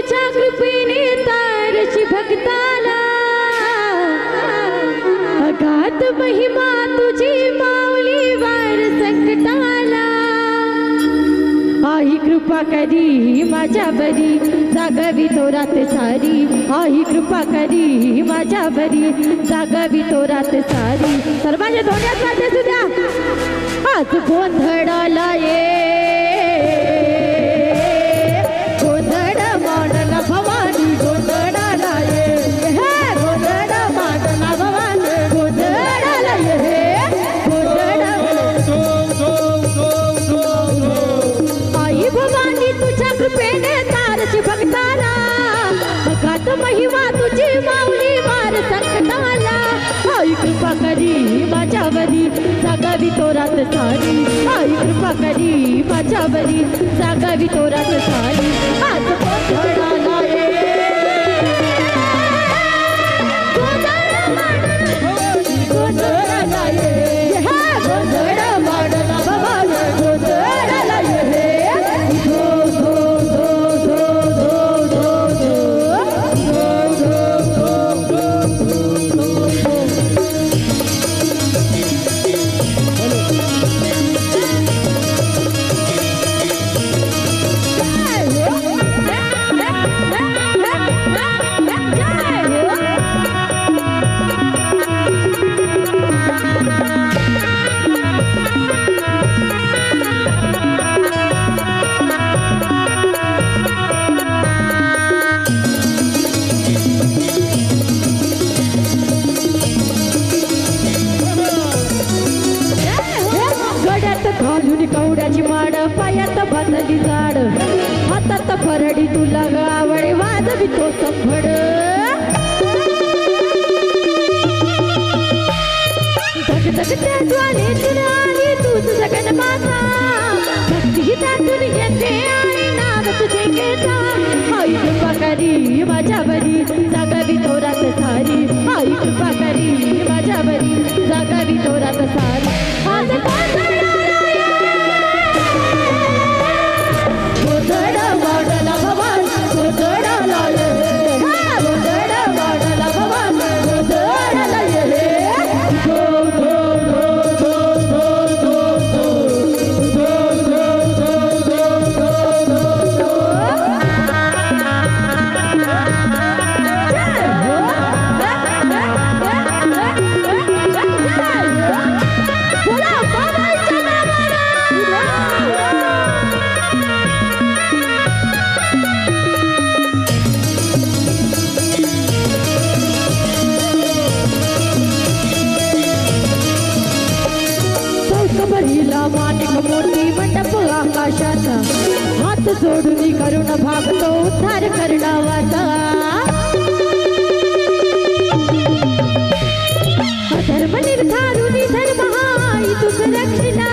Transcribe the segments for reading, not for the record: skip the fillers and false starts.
तुझ्या कृपेने तारशी भक्ताला अगाध महिमा तुझी माऊली वार संकटाला आई कृपा करी माझ्या बरी जागावी तो रात सारी आई कृपा करी माझ्या बरी जागावी तो रात सारी सर्वांच्या धोंड्यात वाजते सुद्या आज गोंधळाला ये गोंधळ मांडला भवानी गोंधळाला ये हे गोंधळ मांडला भवानी गोंधळाला ये गोंधळ आई भवानी तुझ्या कृपेने तारची भक्ताला अगाध महिमा तुझी माऊली वार संकटाला आई कृपा करी माझ्यावरी जागावी तो रात सारी आई कृपा करी माझ्यावरी जागावी तो रात सारी आज गोंधळाला ये गोंधळाला ये गोंधळ मांडला भवानी गोंधळाला ये कवड्याची माड पायात बांधली झाड हातात फरडी तुला गावडे वाजवी तो संभड धगधगत्या ज्वालेतून आली तूच जगन माझा भक्ती त्यातून येते आणि नाव तुझे घेता आई कृपा करी माझ्यावरी जागावी तो रात सारी आई कृपा करी माझ्यावरी जागावी तो रात सारी आज गोंधळ मांडला भवानी गोंधळाला ये गोंधळ मांडला भवानी गोंधळाला ये मानिक मोठी मंडप आकाशाचा हात जोडून करून भागतो उद्धार करणावाचा धर्म निर्धारून धर्म हाई तुझ रक्षिला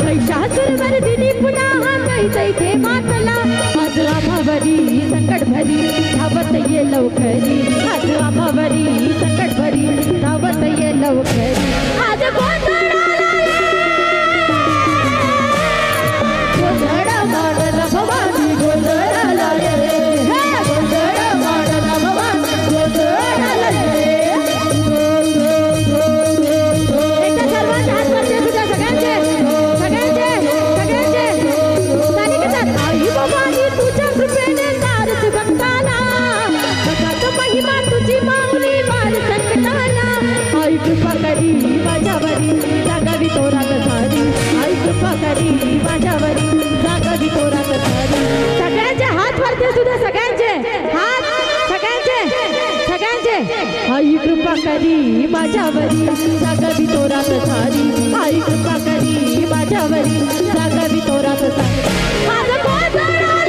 महिषासुरवर दिली पुन्हा कैसे मातला आज आम्हावरी संकट भरी धावत ये लवकरी आज आम्हावरी संकट भरी धावत ये लवकरी आज गोंधळ मांडला भवानी गोंधळाला ये गोंधळ मांडला भवानी गोंधळाला ये एकदा सर्वांचे हात वरती तुझ्या सगळ्यांचे सगळ्यांचे सगळ्यांचे सानिकेतात आई भवानी तुझ्या कृपेने तारच भक्ताला भक्त महिमा तुझी माऊली वार संकटाला आई कृपा करी माझ्यावरी जागावी तो रात सारी आई कृपा करी माझ्यावरी जागावी तो रात सारी सगळ्यांचे हात वरती सुद्धा सगळ्यांचे हात सगळ्यांचे सगळ्यांचे आई कृपा करी माझ्यावरी जागावी तो रात सारी आई कृपा करी माझ्यावरी जागावी तो रात सारी माझं